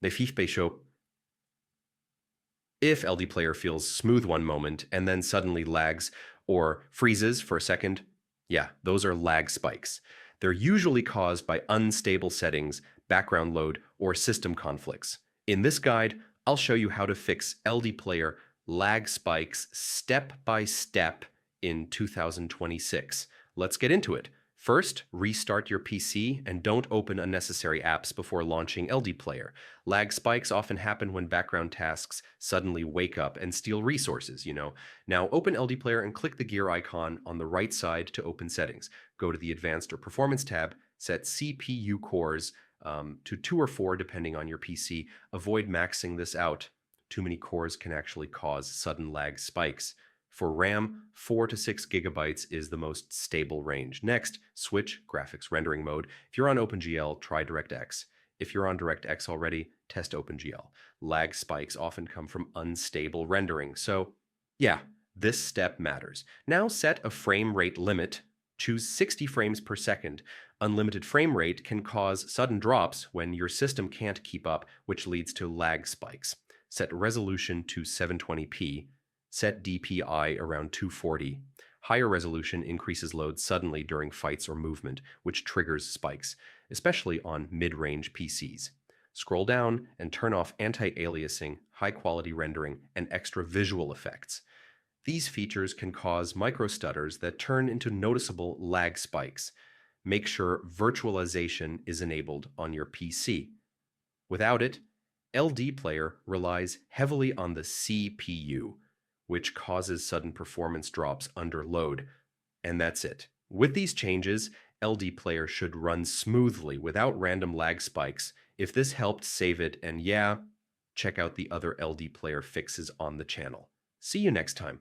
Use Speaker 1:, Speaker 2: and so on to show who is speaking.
Speaker 1: The fiche show if LD player feels smooth one moment and then suddenly lags or freezes for a second, yeah, those are lag spikes. They're usually caused by unstable settings, background load, or system conflicts. In this guide, I'll show you how to fix LD player lag spikes step by step in 2026. Let's get into it. First, restart your PC and don't open unnecessary apps before launching LD Player. Lag spikes often happen when background tasks suddenly wake up and steal resources. Now open LD Player and click the gear icon on the right side to open settings. Go to the Advanced or Performance tab, set CPU cores to 2 or 4 depending on your PC. Avoid maxing this out. Too many cores can actually cause sudden lag spikes. For RAM, 4 to 6 gigabytes is the most stable range. Next, switch graphics rendering mode. If you're on OpenGL, try DirectX. If you're on DirectX already, test OpenGL. Lag spikes often come from unstable rendering. So, yeah, this step matters. Now set a frame rate limit. Choose 60 frames per second. Unlimited frame rate can cause sudden drops when your system can't keep up, which leads to lag spikes. Set resolution to 720p. Set DPI around 240. Higher resolution increases load suddenly during fights or movement, which triggers spikes, especially on mid-range PCs. Scroll down and turn off anti-aliasing, high-quality rendering, and extra visual effects. These features can cause micro-stutters that turn into noticeable lag spikes. Make sure virtualization is enabled on your PC. Without it, LD Player relies heavily on the CPU, which causes sudden performance drops under load. And that's it. With these changes, LD Player should run smoothly without random lag spikes. If this helped, save it, and yeah, check out the other LD Player fixes on the channel. See you next time.